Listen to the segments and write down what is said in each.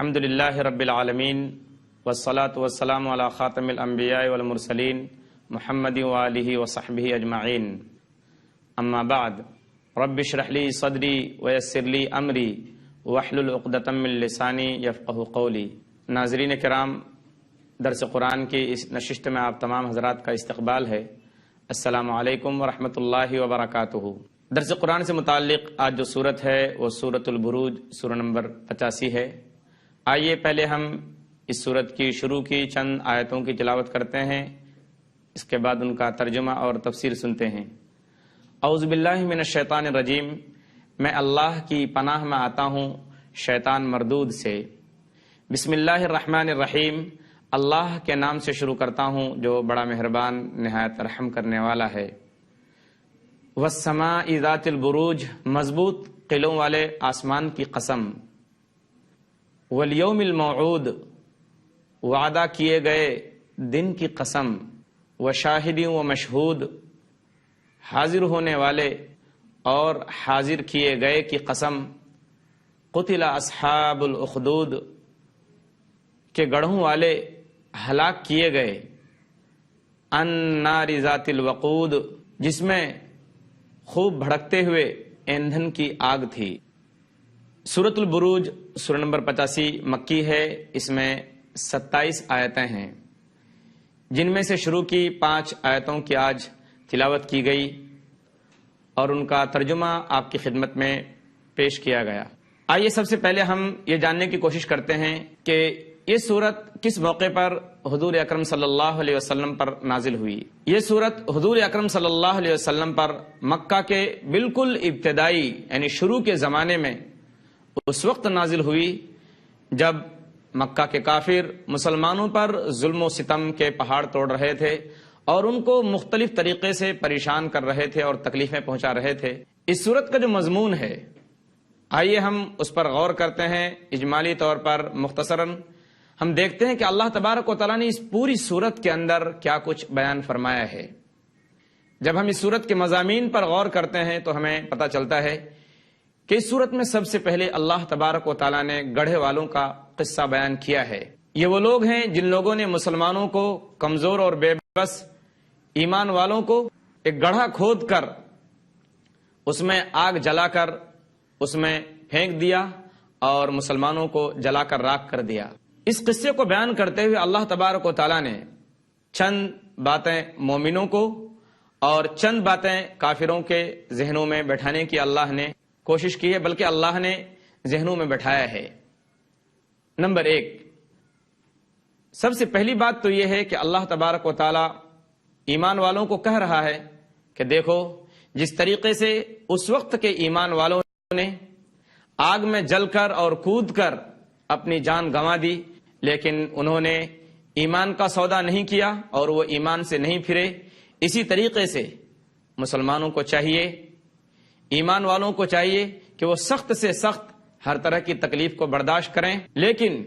الحمدللہ رب العالمین والصلاة والسلام علی خاتم الانبیاء والمرسلین محمد وآلہ وصحبہ اجمعین اما بعد رب اشرح لی صدری ویسر لی امری واحلل عقدۃ من لسانی یفقہوا قولی۔ ناظرین کرام، درس قرآن کی اس نشست میں آپ تمام حضرات کا استقبال ہے۔ السلام علیکم ورحمۃ اللہ وبرکاتہ۔ درس قرآن سے متعلق آج جو صورت ہے وہ سورۃ البروج سورہ نمبر 85 ہے۔ آئیے پہلے ہم اس صورت کی شروع کی چند آیتوں کی تلاوت کرتے ہیں، اس کے بعد ان کا ترجمہ اور تفسیر سنتے ہیں۔ اعوذ باللہ من الشیطان الرجیم، میں اللہ کی پناہ میں آتا ہوں شیطان مردود سے۔ بسم اللہ الرحمن الرحیم، اللہ کے نام سے شروع کرتا ہوں جو بڑا مہربان نہایت رحم کرنے والا ہے۔ والسماء ذات البروج، مضبوط قلعوں والے آسمان کی قسم۔ والیوم الموعود، وعدہ کیے گئے دن کی قسم۔ وشاہد و مشہود، حاضر ہونے والے اور حاضر کیے گئے کی قسم۔ قتل اصحاب الاخدود، کے گڑھوں والے ہلاک کیے گئے۔ النار ذات الوقود، جس میں خوب بھڑکتے ہوئے ایندھن کی آگ تھی۔ سورۃ البروج سورہ نمبر 85 مکی ہے، اس میں 27 آیتیں ہیں، جن میں سے شروع کی 5 آیتوں کی آج تلاوت کی گئی اور ان کا ترجمہ آپ کی خدمت میں پیش کیا گیا۔ آئیے سب سے پہلے ہم یہ جاننے کی کوشش کرتے ہیں کہ یہ سورت کس موقع پر حضور اکرم صلی اللہ علیہ وسلم پر نازل ہوئی۔ یہ سورت حضور اکرم صلی اللہ علیہ وسلم پر مکہ کے بالکل ابتدائی یعنی شروع کے زمانے میں اس وقت نازل ہوئی جب مکہ کے کافر مسلمانوں پر ظلم و ستم کے پہاڑ توڑ رہے تھے اور ان کو مختلف طریقے سے پریشان کر رہے تھے اور تکلیفیں پہنچا رہے تھے۔ اس سورت کا جو مضمون ہے، آئیے ہم اس پر غور کرتے ہیں۔ اجمالی طور پر مختصراً ہم دیکھتے ہیں کہ اللہ تبارک و تعالیٰ نے اس پوری سورت کے اندر کیا کچھ بیان فرمایا ہے۔ جب ہم اس سورت کے مضامین پر غور کرتے ہیں تو ہمیں پتہ چلتا ہے کہ اس سورت میں سب سے پہلے اللہ تبارک و تعالیٰ نے گڑھے والوں کا قصہ بیان کیا ہے۔ یہ وہ لوگ ہیں جن لوگوں نے مسلمانوں کو، کمزور اور بے بس ایمان والوں کو ایک گڑھا کھود کر اس میں آگ جلا کر اس میں پھینک دیا اور مسلمانوں کو جلا کر راکھ کر دیا۔ اس قصے کو بیان کرتے ہوئے اللہ تبارک و تعالیٰ نے چند باتیں مومنوں کو اور چند باتیں کافروں کے ذہنوں میں بٹھانے کی اللہ نے کوشش کی ہے، بلکہ اللہ نے ذہنوں میں بٹھایا ہے۔ نمبر 1، سب سے پہلی بات تو یہ ہے کہ اللہ تبارک و تعالی ایمان والوں کو کہہ رہا ہے کہ دیکھو جس طریقے سے اس وقت کے ایمان والوں نے آگ میں جل کر اور کود کر اپنی جان گنوا دی، لیکن انہوں نے ایمان کا سودا نہیں کیا اور وہ ایمان سے نہیں پھرے، اسی طریقے سے مسلمانوں کو چاہیے، ایمان والوں کو چاہیے کہ وہ سخت سے سخت ہر طرح کی تکلیف کو برداشت کریں لیکن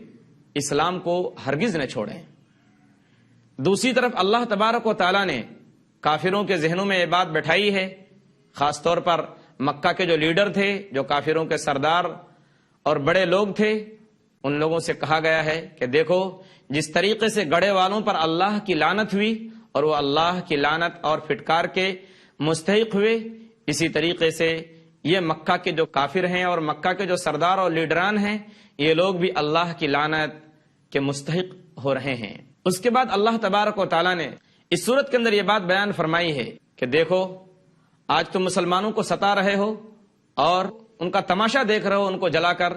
اسلام کو ہرگز نہ چھوڑیں۔ دوسری طرف اللہ تبارک و تعالیٰ نے کافروں کے ذہنوں میں یہ بات بٹھائی ہے، خاص طور پر مکہ کے جو لیڈر تھے، جو کافروں کے سردار اور بڑے لوگ تھے، ان لوگوں سے کہا گیا ہے کہ دیکھو جس طریقے سے گڑھے والوں پر اللہ کی لعنت ہوئی اور وہ اللہ کی لعنت اور پھٹکار کے مستحق ہوئے، اسی طریقے سے یہ مکہ کے جو کافر ہیں اور مکہ کے جو سردار اور لیڈران ہیں، یہ لوگ بھی اللہ کی لعنت کے مستحق ہو رہے ہیں۔ اس کے بعد اللہ تبارک و تعالیٰ نے اس صورت کے اندر یہ بات بیان فرمائی ہے کہ دیکھو آج تم مسلمانوں کو ستا رہے ہو اور ان کا تماشا دیکھ رہے ہو ان کو جلا کر،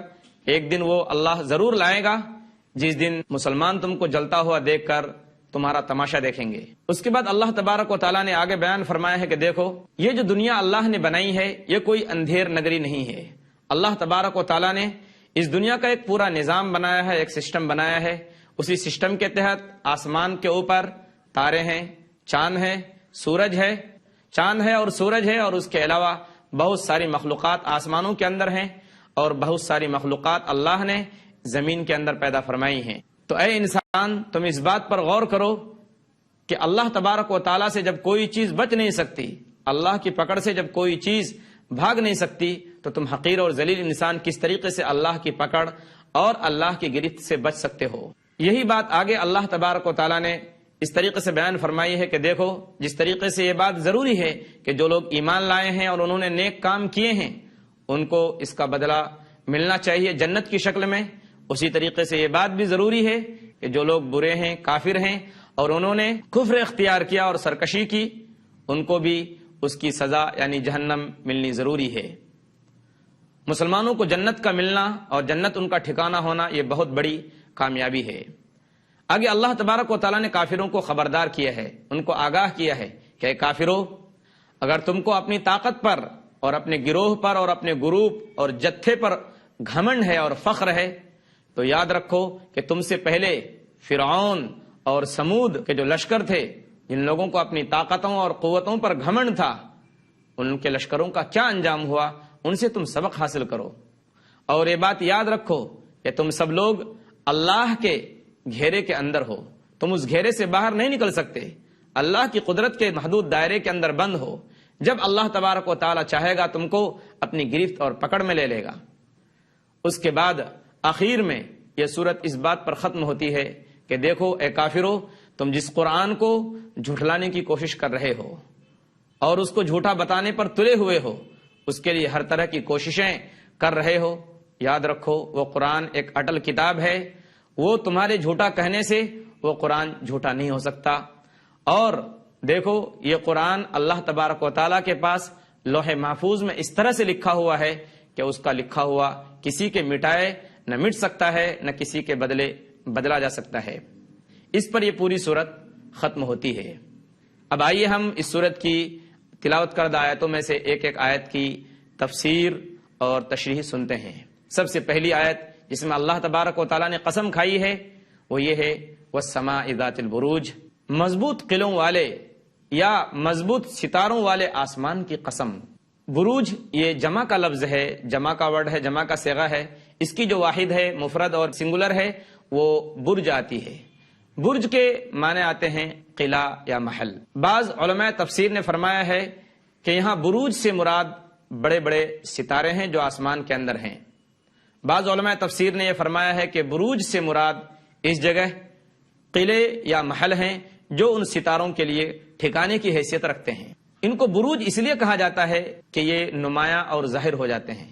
ایک دن وہ اللہ ضرور لائے گا جس دن مسلمان تم کو جلتا ہوا دیکھ کر تمہارا تماشا دیکھیں گے۔ اس کے بعد اللہ تبارک و تعالیٰ نے آگے بیان فرمایا ہے کہ دیکھو یہ جو دنیا اللہ نے بنائی ہے یہ کوئی اندھیر نگری نہیں ہے۔ اللہ تبارک و تعالیٰ نے اس دنیا کا ایک پورا نظام بنایا ہے، ایک سسٹم بنایا ہے۔ اسی سسٹم کے تحت آسمان کے اوپر تارے ہیں، چاند ہے، سورج ہے، چاند ہے اور سورج ہے، اور اس کے علاوہ بہت ساری مخلوقات آسمانوں کے اندر ہیں اور بہت ساری مخلوقات اللہ نے زمین کے اندر پیدا فرمائی ہیں۔ تو اے انسان، تم اس بات پر غور کرو کہ اللہ تبارک و تعالیٰ سے جب کوئی چیز بچ نہیں سکتی، اللہ کی پکڑ سے جب کوئی چیز بھاگ نہیں سکتی، تو تم حقیر اور ذلیل انسان کس طریقے سے اللہ کی پکڑ اور اللہ کی گرفت سے بچ سکتے ہو۔ یہی بات آگے اللہ تبارک و تعالیٰ نے اس طریقے سے بیان فرمائی ہے کہ دیکھو جس طریقے سے یہ بات ضروری ہے کہ جو لوگ ایمان لائے ہیں اور انہوں نے نیک کام کیے ہیں ان کو اس کا بدلہ ملنا چاہیے جنت کی شکل میں، اسی طریقے سے یہ بات بھی ضروری ہے کہ جو لوگ برے ہیں، کافر ہیں اور انہوں نے کفر اختیار کیا اور سرکشی کی، ان کو بھی اس کی سزا یعنی جہنم ملنی ضروری ہے۔ مسلمانوں کو جنت کا ملنا اور جنت ان کا ٹھکانہ ہونا یہ بہت بڑی کامیابی ہے۔ آگے اللہ تبارک و تعالیٰ نے کافروں کو خبردار کیا ہے، ان کو آگاہ کیا ہے کہ اے کافرو، اگر تم کو اپنی طاقت پر اور اپنے گروہ پر اور اپنے گروپ اور جتھے پر گھمنڈ ہے اور فخر ہے تو یاد رکھو کہ تم سے پہلے فرعون اور سمود کے جو لشکر تھے، جن لوگوں کو اپنی طاقتوں اور قوتوں پر گھمنڈ تھا، ان کے لشکروں کا کیا انجام ہوا، ان سے تم سبق حاصل کرو۔ اور یہ بات یاد رکھو کہ تم سب لوگ اللہ کے گھیرے کے اندر ہو، تم اس گھیرے سے باہر نہیں نکل سکتے، اللہ کی قدرت کے محدود دائرے کے اندر بند ہو۔ جب اللہ تبارک و تعالی چاہے گا تم کو اپنی گرفت اور پکڑ میں لے لے گا۔ اس کے بعد آخر میں یہ سورت اس بات پر ختم ہوتی ہے کہ دیکھو اے کافرو، تم جس قرآن کو جھٹلانے کی کوشش کر رہے ہو اور اس کو جھوٹا بتانے پر تلے ہوئے ہو، اس کے لیے ہر طرح کی کوششیں کر رہے ہو، یاد رکھو وہ قرآن ایک اٹل کتاب ہے، وہ تمہارے جھوٹا کہنے سے وہ قرآن جھوٹا نہیں ہو سکتا۔ اور دیکھو یہ قرآن اللہ تبارک و تعالیٰ کے پاس لوح محفوظ میں اس طرح سے لکھا ہوا ہے کہ اس کا لکھا ہوا کسی کے مٹائے نہ مٹ سکتا ہے، نہ کسی کے بدلے بدلا جا سکتا ہے۔ اس پر یہ پوری سورت ختم ہوتی ہے۔ اب آئیے ہم اس سورت کی تلاوت کردہ آیتوں میں سے ایک ایک آیت کی تفسیر اور تشریح سنتے ہیں۔ سب سے پہلی آیت جس میں اللہ تبارک و تعالیٰ نے قسم کھائی ہے وہ یہ ہے وَالسَّمَاءِ ذَاتِ الْبُرُوجِ، مضبوط قلعوں والے یا مضبوط ستاروں والے آسمان کی قسم۔ بروج یہ جمع کا لفظ ہے، جمع کا ورڈ ہے، جمع کا صیغہ ہے، اس کی جو واحد ہے مفرد اور سنگولر ہے وہ برج آتی ہے۔ برج کے معنی آتے ہیں قلعہ یا محل۔ بعض علماء تفسیر نے فرمایا ہے کہ یہاں بروج سے مراد بڑے بڑے ستارے ہیں جو آسمان کے اندر ہیں۔ بعض علماء تفسیر نے یہ فرمایا ہے کہ بروج سے مراد اس جگہ قلعے یا محل ہیں جو ان ستاروں کے لیے ٹھکانے کی حیثیت رکھتے ہیں۔ ان کو بروج اس لیے کہا جاتا ہے کہ یہ نمایاں اور ظاہر ہو جاتے ہیں۔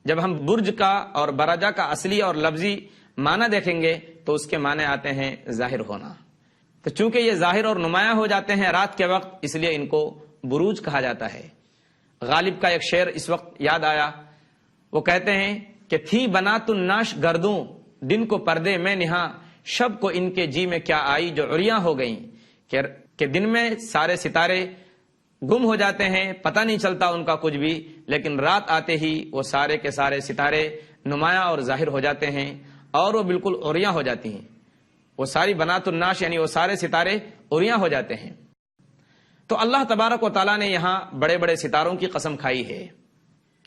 جب ہم برج کا اور برجا کا اصلی اور لفظی معنی دیکھیں گے تو اس کے معنی آتے ہیں ظاہر ہونا۔ تو چونکہ یہ ظاہر اور نمایاں ہو جاتے ہیں رات کے وقت، اس لیے ان کو بروج کہا جاتا ہے۔ غالب کا ایک شعر اس وقت یاد آیا، وہ کہتے ہیں کہ تھی بنات الناش گردوں، دن کو پردے میں نہا، شب کو ان کے جی میں کیا آئی جو عریاں ہو گئیں، کہ دن میں سارے ستارے گم ہو جاتے ہیں، پتہ نہیں چلتا ان کا کچھ بھی، لیکن رات آتے ہی وہ سارے کے سارے ستارے نمایاں اور ظاہر ہو جاتے ہیں اور وہ بالکل عریاں ہو جاتی ہیں۔ وہ ساری بنات الناش یعنی وہ سارے ستارے عریاں ہو جاتے ہیں۔ تو اللہ تبارک و تعالیٰ نے یہاں بڑے بڑے ستاروں کی قسم کھائی ہے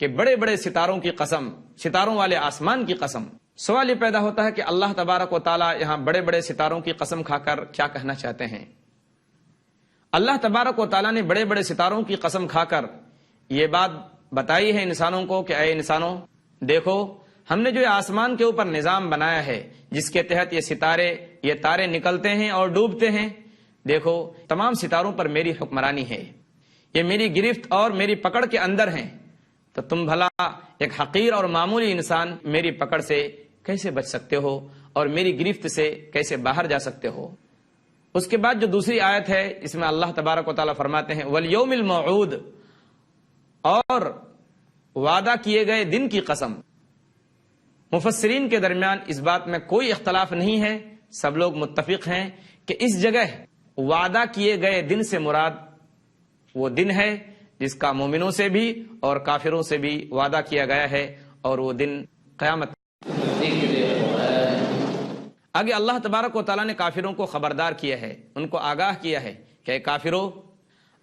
کہ بڑے بڑے ستاروں کی قسم، ستاروں والے آسمان کی قسم۔ سوال یہ پیدا ہوتا ہے کہ اللہ تبارک و تعالیٰ یہاں بڑے بڑے ستاروں کی قسم کھا کر کیا کہنا چاہتے ہیں؟ اللہ تبارک و تعالیٰ نے بڑے بڑے ستاروں کی قسم کھا کر یہ بات بتائی ہے انسانوں کو کہ اے انسانوں، دیکھو ہم نے جو یہ آسمان کے اوپر نظام بنایا ہے جس کے تحت یہ ستارے، یہ تارے نکلتے ہیں اور ڈوبتے ہیں، دیکھو تمام ستاروں پر میری حکمرانی ہے، یہ میری گرفت اور میری پکڑ کے اندر ہیں، تو تم بھلا ایک حقیر اور معمولی انسان میری پکڑ سے کیسے بچ سکتے ہو اور میری گرفت سے کیسے باہر جا سکتے ہو؟ اس کے بعد جو دوسری آیت ہے اس میں اللہ تبارک و تعالیٰ فرماتے ہیں وَالْيَوْمِ الْمَوْعُودِ، اور وعدہ کیے گئے دن کی قسم۔ مفسرین کے درمیان اس بات میں کوئی اختلاف نہیں ہے، سب لوگ متفق ہیں کہ اس جگہ وعدہ کیے گئے دن سے مراد وہ دن ہے جس کا مومنوں سے بھی اور کافروں سے بھی وعدہ کیا گیا ہے، اور وہ دن قیامت۔ آگے اللہ تبارک و تعالیٰ نے کافروں کو خبردار کیا ہے، ان کو آگاہ کیا ہے کہ اے کافرو،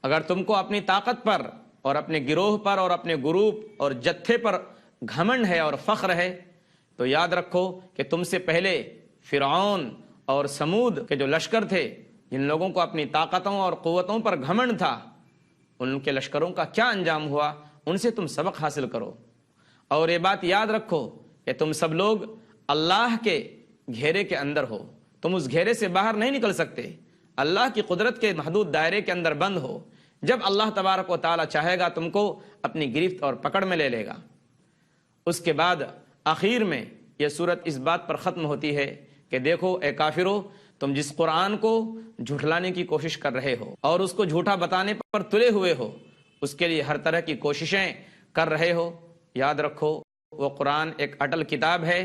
اگر تم کو اپنی طاقت پر اور اپنے گروہ پر اور اپنے گروپ اور جتھے پر گھمنڈ ہے اور فخر ہے تو یاد رکھو کہ تم سے پہلے فرعون اور سمود کے جو لشکر تھے، جن لوگوں کو اپنی طاقتوں اور قوتوں پر گھمنڈ تھا، ان کے لشکروں کا کیا انجام ہوا، ان سے تم سبق حاصل کرو۔ اور یہ بات یاد رکھو کہ تم سب لوگ اللہ کے گھیرے کے اندر ہو، تم اس گھیرے سے باہر نہیں نکل سکتے، اللہ کی قدرت کے محدود دائرے کے اندر بند ہو، جب اللہ تبارک و تعالیٰ چاہے گا تم کو اپنی گرفت اور پکڑ میں لے لے گا۔ اس کے بعد آخر میں یہ صورت اس بات پر ختم ہوتی ہے کہ دیکھو اے کافرو، تم جس قرآن کو جھٹلانے کی کوشش کر رہے ہو اور اس کو جھوٹا بتانے پر تلے ہوئے ہو، اس کے لیے ہر طرح کی کوششیں کر رہے ہو، یاد رکھو وہ قرآن ایک اٹل کتاب ہے،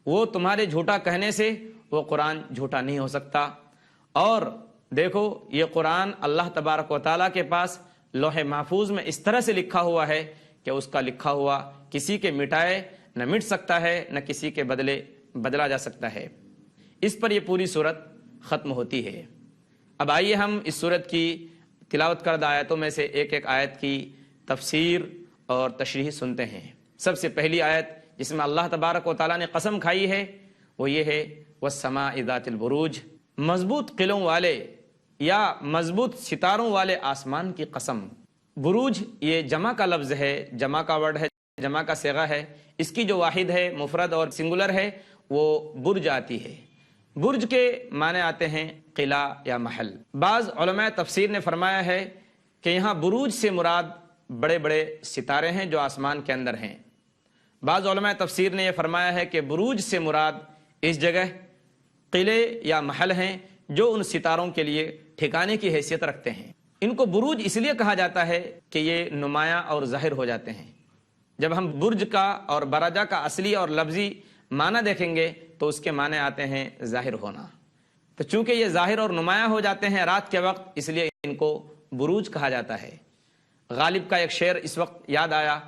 وہ تمہارے جھوٹا کہنے سے وہ قرآن جھوٹا نہیں ہو سکتا۔ اور دیکھو یہ قرآن اللہ تبارک و تعالیٰ کے پاس لوح محفوظ میں اس طرح سے لکھا ہوا ہے کہ اس کا لکھا ہوا کسی کے مٹائے نہ مٹ سکتا ہے، نہ کسی کے بدلے بدلا جا سکتا ہے۔ اس پر یہ پوری صورت ختم ہوتی ہے۔ اب آئیے ہم اس صورت کی تلاوت کردہ آیتوں میں سے ایک ایک آیت کی تفسیر اور تشریح سنتے ہیں۔ سب سے پہلی آیت جس میں اللہ تبارک و تعالیٰ نے قسم کھائی ہے وہ یہ ہے وَالسَّمَاءِ ذَاتِ الْبُرُوجِ، مضبوط قلعوں والے یا مضبوط ستاروں والے آسمان کی قسم۔ بروج یہ جمع کا لفظ ہے، جمع کا ورڈ ہے، جمع کا صیغہ ہے، اس کی جو واحد ہے مفرد اور سنگولر ہے وہ برج آتی ہے۔ برج کے معنی آتے ہیں قلعہ یا محل۔ بعض علماء تفسیر نے فرمایا ہے کہ یہاں بروج سے مراد بڑے بڑے ستارے ہیں جو آسمان کے اندر ہیں۔ بعض علماء تفسیر نے یہ فرمایا ہے کہ بروج سے مراد اس جگہ قلعے یا محل ہیں جو ان ستاروں کے لیے ٹھکانے کی حیثیت رکھتے ہیں۔ ان کو بروج اس لیے کہا جاتا ہے کہ یہ نمایاں اور ظاہر ہو جاتے ہیں۔ جب ہم برج کا اور برجا کا اصلی اور لفظی معنی دیکھیں گے تو اس کے معنی آتے ہیں ظاہر ہونا۔ تو چونکہ یہ ظاہر اور نمایاں ہو جاتے ہیں رات کے وقت، اس لیے ان کو بروج کہا جاتا ہے۔ غالب کا ایک شعر اس وقت یاد آیا،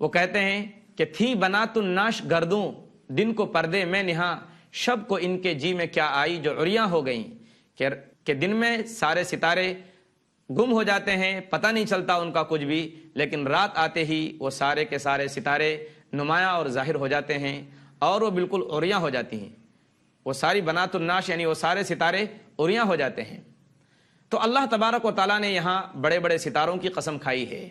وہ کہتے ہیں کہ تھی بنات الناش گردوں، دن کو پردے میں نہاں، شب کو ان کے جی میں کیا آئی جو عریاں ہو گئیں، کہ دن میں سارے ستارے گم ہو جاتے ہیں، پتہ نہیں چلتا ان کا کچھ بھی، لیکن رات آتے ہی وہ سارے کے سارے ستارے نمایاں اور ظاہر ہو جاتے ہیں اور وہ بالکل عریاں ہو جاتی ہیں۔ وہ ساری بنات الناش یعنی وہ سارے ستارے عریاں ہو جاتے ہیں۔ تو اللہ تبارک و تعالیٰ نے یہاں بڑے بڑے ستاروں کی قسم کھائی ہے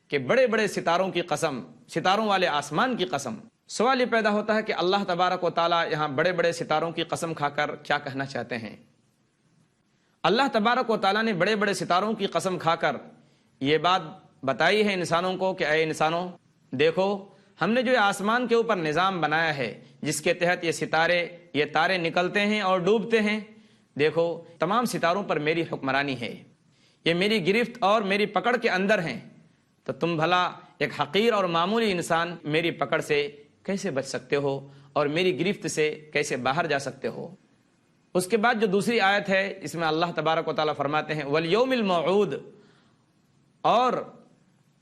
کہ بڑے بڑے ستاروں کی قسم، ستاروں والے آسمان کی قسم۔ سوال یہ پیدا ہوتا ہے کہ اللہ تبارک و تعالیٰ یہاں بڑے بڑے ستاروں کی قسم کھا کر کیا کہنا چاہتے ہیں؟ اللہ تبارک و تعالیٰ نے بڑے بڑے ستاروں کی قسم کھا کر یہ بات بتائی ہے انسانوں کو کہ اے انسانوں، دیکھو ہم نے جو آسمان کے اوپر نظام بنایا ہے جس کے تحت یہ ستارے، یہ تارے نکلتے ہیں اور ڈوبتے ہیں، دیکھو تمام ستاروں پر میری حکمرانی ہے، یہ میری گرفت اور میری پکڑ کے اندر ہیں، تو تم بھلا ایک حقیر اور معمولی انسان میری پکڑ سے کیسے بچ سکتے ہو اور میری گرفت سے کیسے باہر جا سکتے ہو؟ اس کے بعد جو دوسری آیت ہے اس میں اللہ تبارک و تعالیٰ فرماتے ہیں والیوم الموعود، اور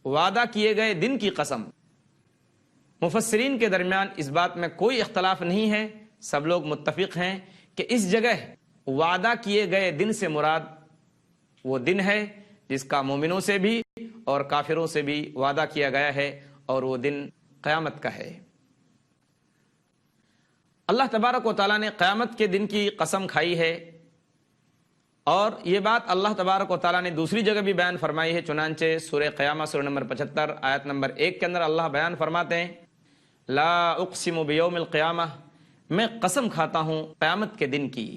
وعدہ کیے گئے دن کی قسم۔ مفسرین کے درمیان اس بات میں کوئی اختلاف نہیں ہے، سب لوگ متفق ہیں کہ اس جگہ وعدہ کیے گئے دن سے مراد وہ دن ہے جس کا مومنوں سے بھی اور کافروں سے بھی وعدہ کیا گیا ہے، اور وہ دن قیامت کا ہے۔ اللہ تبارک و تعالیٰ نے قیامت کے دن کی قسم کھائی ہے، اور یہ بات اللہ تبارک و تعالیٰ نے دوسری جگہ بھی بیان فرمائی ہے، چنانچہ سورہ قیامہ سورہ نمبر 75 آیت نمبر 1 کے اندر اللہ بیان فرماتے ہیں لا اقسم بیوم القیامہ، میں قسم کھاتا ہوں قیامت کے دن کی۔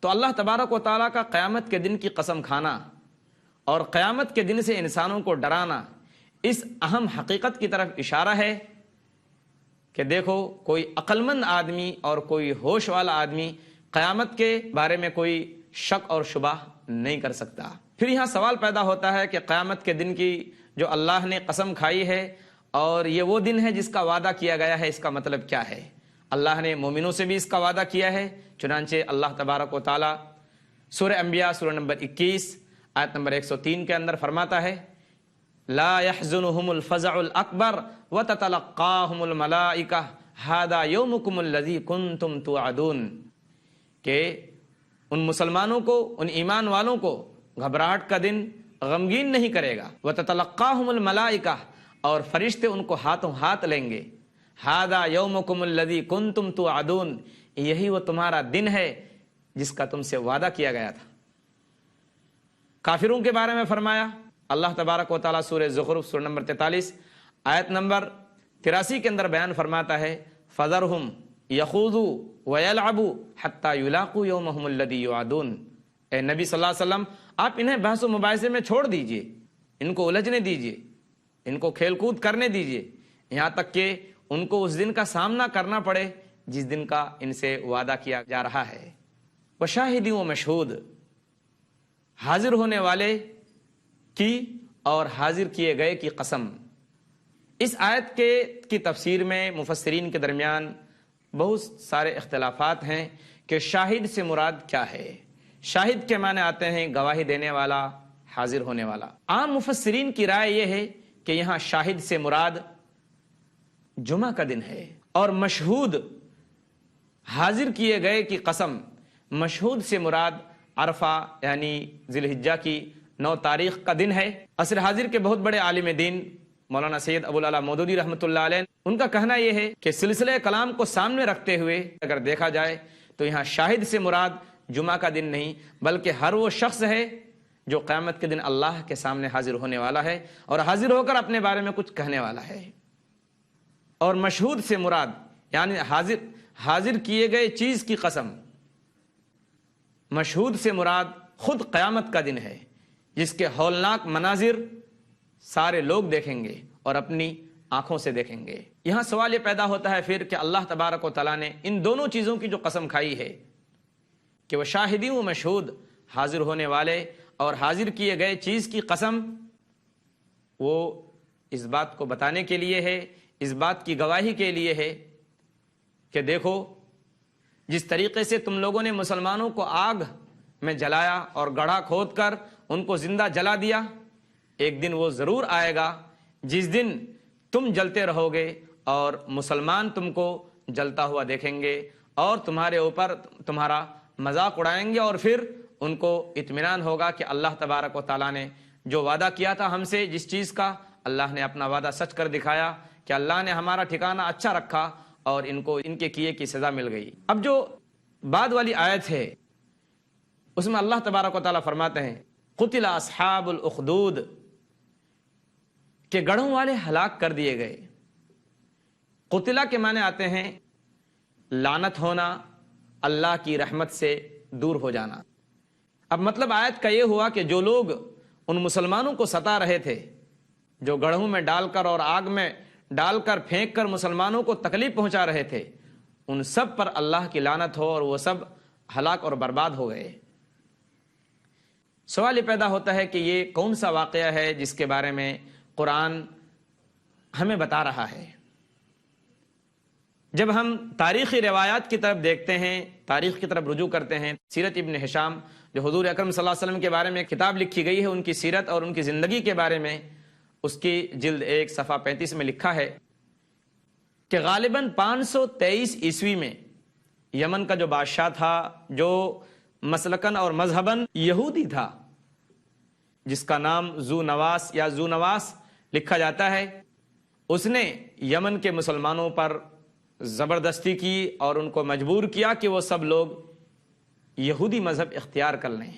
تو اللہ تبارک و تعالیٰ کا قیامت کے دن کی قسم کھانا اور قیامت کے دن سے انسانوں کو ڈرانا اس اہم حقیقت کی طرف اشارہ ہے کہ دیکھو کوئی عقل مند آدمی اور کوئی ہوش والا آدمی قیامت کے بارے میں کوئی شک اور شبہ نہیں کر سکتا۔ پھر یہاں سوال پیدا ہوتا ہے کہ قیامت کے دن کی جو اللہ نے قسم کھائی ہے اور یہ وہ دن ہے جس کا وعدہ کیا گیا ہے، اس کا مطلب کیا ہے؟ اللہ نے مومنوں سے بھی اس کا وعدہ کیا ہے، چنانچہ اللہ تبارک و تعالیٰ سورہ انبیاء سورہ نمبر 21 آیت نمبر 103 کے اندر فرماتا ہے لا يحزنهم الفزع الاکبر وتتلقاهم الملائکہ ھذا یومکم الذی کنتم توعدون، کہ ان مسلمانوں کو، ان ایمان والوں کو گھبراہٹ کا دن غمگین نہیں کرے گا، وتتلقاهم الملائکہ، اور فرشتے ان کو ہاتھوں ہاتھ لیں گے، ھذا یومکم الذی کنتم توعدون، یہی وہ تمہارا دن ہے جس کا تم سے وعدہ کیا گیا تھا۔ کافروں کے بارے میں فرمایا اللہ تبارک و تعالیٰ سورہ زخرف سورہ نمبر 43 آیت نمبر 83 کے اندر بیان فرماتا ہے فذرہم یخوضوا ویلعبوا حتی یلاقوا یومہم الذی یوعدون۔ اے نبی صلی اللہ علیہ وسلم، آپ انہیں بحث و مباحثے میں چھوڑ دیجئے، ان کو الجھنے دیجئے، ان کو کھیل کود کرنے دیجئے، یہاں تک کہ ان کو اس دن کا سامنا کرنا پڑے جس دن کا ان سے وعدہ کیا جا رہا ہے۔ وشاہد و مشہود، حاضر ہونے والے کی اور حاضر کیے گئے کی قسم۔ اس آیت کی تفسیر میں مفسرین کے درمیان بہت سارے اختلافات ہیں کہ شاہد سے مراد کیا ہے۔ شاہد کے معنی آتے ہیں گواہی دینے والا، حاضر ہونے والا۔ عام مفسرین کی رائے یہ ہے کہ یہاں شاہد سے مراد جمعہ کا دن ہے، اور مشہود، حاضر کیے گئے کی قسم، مشہود سے مراد عرفہ یعنی ذی الحجہ کی 9 تاریخ کا دن ہے۔ عصر حاضر کے بہت بڑے عالم دین مولانا سید ابو العلا مودودی رحمۃ اللہ علیہ، ان کا کہنا یہ ہے کہ سلسلہ کلام کو سامنے رکھتے ہوئے اگر دیکھا جائے تو یہاں شاہد سے مراد جمعہ کا دن نہیں بلکہ ہر وہ شخص ہے جو قیامت کے دن اللہ کے سامنے حاضر ہونے والا ہے اور حاضر ہو کر اپنے بارے میں کچھ کہنے والا ہے۔ اور مشہود سے مراد یعنی حاضر کیے گئے چیز کی قسم، مشہود سے مراد خود قیامت کا دن ہے جس کے ہولناک مناظر سارے لوگ دیکھیں گے اور اپنی آنکھوں سے دیکھیں گے۔ یہاں سوال یہ پیدا ہوتا ہے پھر کہ اللہ تبارک و تعالیٰ نے ان دونوں چیزوں کی جو قسم کھائی ہے کہ وہ شاہدی و مشہود، حاضر ہونے والے اور حاضر کیے گئے چیز کی قسم، وہ اس بات کو بتانے کے لیے ہے، اس بات کی گواہی کے لیے ہے کہ دیکھو جس طریقے سے تم لوگوں نے مسلمانوں کو آگ میں جلایا اور گڑھا کھود کر ان کو زندہ جلا دیا، ایک دن وہ ضرور آئے گا جس دن تم جلتے رہو گے اور مسلمان تم کو جلتا ہوا دیکھیں گے اور تمہارے اوپر تمہارا مذاق اڑائیں گے، اور پھر ان کو اطمینان ہوگا کہ اللہ تبارک و تعالیٰ نے جو وعدہ کیا تھا ہم سے جس چیز کا، اللہ نے اپنا وعدہ سچ کر دکھایا کہ اللہ نے ہمارا ٹھکانہ اچھا رکھا اور ان کو ان کے کیے کی سزا مل گئی۔ اب جو بعد والی آیت ہے اس میں اللہ تبارک و تعالیٰ فرماتے ہیں قتل اصحاب الاخدود، کہ گڑھوں والے ہلاک کر دیے گئے۔ قتلہ کے معنی آتے ہیں لعنت ہونا، اللہ کی رحمت سے دور ہو جانا۔ اب مطلب آیت کا یہ ہوا کہ جو لوگ ان مسلمانوں کو ستا رہے تھے، جو گڑھوں میں ڈال کر اور آگ میں ڈال کر پھینک کر مسلمانوں کو تکلیف پہنچا رہے تھے، ان سب پر اللہ کی لعنت ہو اور وہ سب ہلاک اور برباد ہو گئے۔ سوال یہ پیدا ہوتا ہے کہ یہ کون سا واقعہ ہے جس کے بارے میں قرآن ہمیں بتا رہا ہے؟ جب ہم تاریخی روایات کی طرف دیکھتے ہیں، تاریخ کی طرف رجوع کرتے ہیں، سیرت ابن ہشام جو حضور اکرم صلی اللہ علیہ وسلم کے بارے میں کتاب لکھی گئی ہے، ان کی سیرت اور ان کی زندگی کے بارے میں، اس کی جلد 1 صفحہ 35 میں لکھا ہے کہ غالباً 523 عیسوی میں یمن کا جو بادشاہ تھا، جو مسلکن اور مذہباً یہودی تھا، جس کا نام ذو نواس یا ذو نواس لکھا جاتا ہے، اس نے یمن کے مسلمانوں پر زبردستی کی اور ان کو مجبور کیا کہ وہ سب لوگ یہودی مذہب اختیار کر لیں۔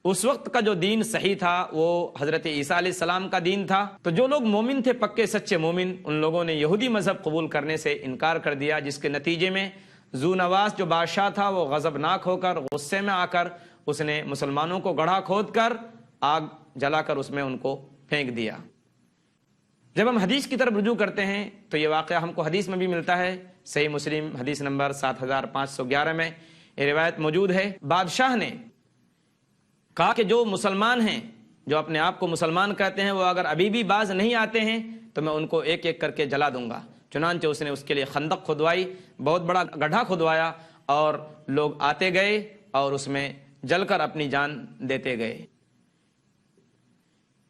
اس وقت کا جو دین صحیح تھا وہ حضرت عیسیٰ علیہ السلام کا دین تھا، تو جو لوگ مومن تھے، پکے سچے مومن، ان لوگوں نے یہودی مذہب قبول کرنے سے انکار کر دیا، جس کے نتیجے میں ذو نواس جو بادشاہ تھا وہ غضبناک ہو کر، غصے میں آ کر اس نے مسلمانوں کو گڑھا کھود کر آگ جلا کر اس میں ان کو پھینک دیا۔ جب ہم حدیث کی طرف رجوع کرتے ہیں تو یہ واقعہ ہم کو حدیث میں بھی ملتا ہے، صحیح مسلم حدیث نمبر 7511 میں یہ روایت موجود ہے۔ بادشاہ نے کہا کہ جو مسلمان ہیں، جو اپنے آپ کو مسلمان کہتے ہیں، وہ اگر ابھی بھی باز نہیں آتے ہیں تو میں ان کو ایک ایک کر کے جلا دوں گا۔ چنانچہ اس نے اس کے لیے خندق کھدوائی، بہت بڑا گڈھا کھدوایا، اور لوگ آتے گئے اور اس میں جل کر اپنی جان دیتے گئے۔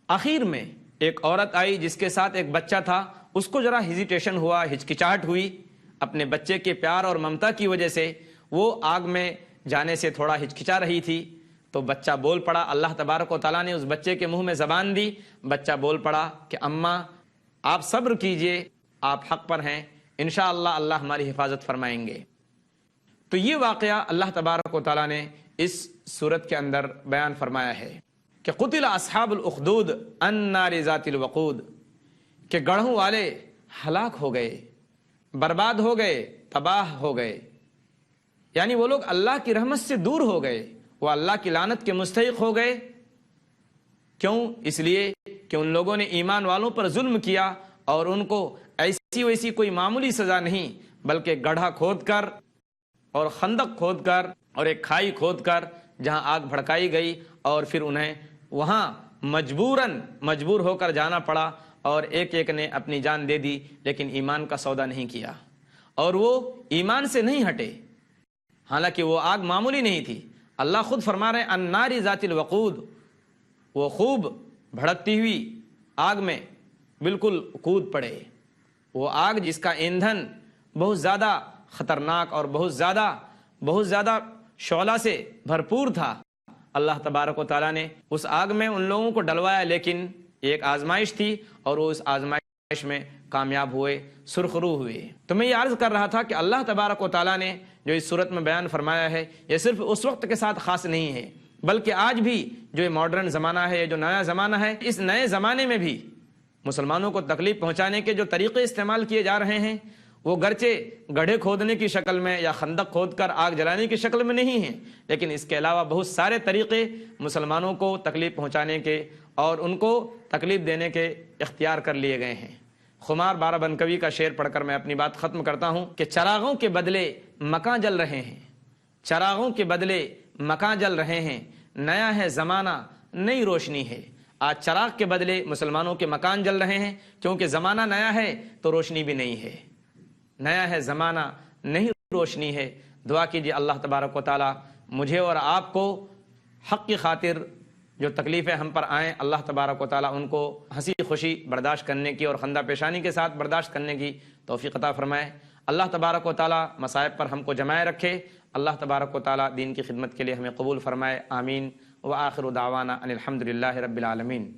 آخر میں ایک عورت آئی جس کے ساتھ ایک بچہ تھا، اس کو ذرا ہیزیٹیشن ہوا، ہچکچاہٹ ہوئی، اپنے بچے کے پیار اور ممتا کی وجہ سے وہ آگ میں جانے سے تھوڑا ہچکچا رہی تھی، تو بچہ بول پڑا۔ اللہ تبارک و تعالیٰ نے اس بچے کے منہ میں زبان دی، بچہ بول پڑا کہ اماں آپ صبر کیجئے، آپ حق پر ہیں، انشاءاللہ اللہ ہماری حفاظت فرمائیں گے۔ تو یہ واقعہ اللہ تبارک و تعالیٰ نے اس سورت کے اندر بیان فرمایا ہے کہ قتل اصحاب الاخدود النار ذات الوقود، کہ گڑھوں والے ہلاک ہو گئے، برباد ہو گئے، تباہ ہو گئے، یعنی وہ لوگ اللہ کی رحمت سے دور ہو گئے، وہ اللہ کی لعنت کے مستحق ہو گئے۔ کیوں؟ اس لیے کہ ان لوگوں نے ایمان والوں پر ظلم کیا اور ان کو ایسی ویسی کوئی معمولی سزا نہیں بلکہ گڑھا کھود کر اور خندق کھود کر اور ایک کھائی کھود کر جہاں آگ بھڑکائی گئی اور پھر انہیں وہاں مجبور ہو کر جانا پڑا اور ایک ایک نے اپنی جان دے دی، لیکن ایمان کا سودا نہیں کیا اور وہ ایمان سے نہیں ہٹے، حالانکہ وہ آگ معمولی نہیں تھی۔ اللہ خود فرما رہے ہیں النار ذات الوقود، وہ خوب بھڑکتی ہوئی آگ میں بالکل کود پڑے، وہ آگ جس کا ایندھن بہت زیادہ خطرناک اور بہت زیادہ شعلہ سے بھرپور تھا۔ اللہ تبارک و تعالیٰ نے اس آگ میں ان لوگوں کو ڈلوایا، لیکن ایک آزمائش تھی اور وہ اس آزمائش میں کامیاب ہوئے، سرخرو ہوئے۔ تو میں یہ عرض کر رہا تھا کہ اللہ تبارک و تعالیٰ نے جو اس صورت میں بیان فرمایا ہے یہ صرف اس وقت کے ساتھ خاص نہیں ہے، بلکہ آج بھی جو یہ ماڈرن زمانہ ہے، جو نیا زمانہ ہے، اس نئے زمانے میں بھی مسلمانوں کو تکلیف پہنچانے کے جو طریقے استعمال کیے جا رہے ہیں وہ گرچہ گڑھے کھودنے کی شکل میں یا خندق کھود کر آگ جلانے کی شکل میں نہیں ہیں، لیکن اس کے علاوہ بہت سارے طریقے مسلمانوں کو تکلیف پہنچانے کے اور ان کو تکلیف دینے کے اختیار کر لیے گئے ہیں۔ خمار بارہ بنکوی کا شعر پڑھ کر میں اپنی بات ختم کرتا ہوں کہ چراغوں کے بدلے مکاں جل رہے ہیں، چراغوں کے بدلے مکاں جل رہے ہیں، نیا ہے زمانہ نئی روشنی ہے۔ آج چراغ کے بدلے مسلمانوں کے مکان جل رہے ہیں، کیونکہ زمانہ نیا ہے تو روشنی بھی نہیں ہے، نیا ہے زمانہ نہیں روشنی ہے۔ دعا کیجیے اللہ تبارک و تعالی مجھے اور آپ کو حق کی خاطر جو تکلیفیں ہم پر آئیں اللہ تبارک و تعالی ان کو ہنسی خوشی برداشت کرنے کی اور خندہ پیشانی کے ساتھ برداشت کرنے کی توفیق عطا فرمائے۔ اللہ تبارک و تعالی مصائب پر ہم کو جمائے رکھے۔ اللہ تبارک و تعالی دین کی خدمت کے لیے ہمیں قبول فرمائے، آمین۔ وآخر دعوانا ان الحمد للہ رب العالمین۔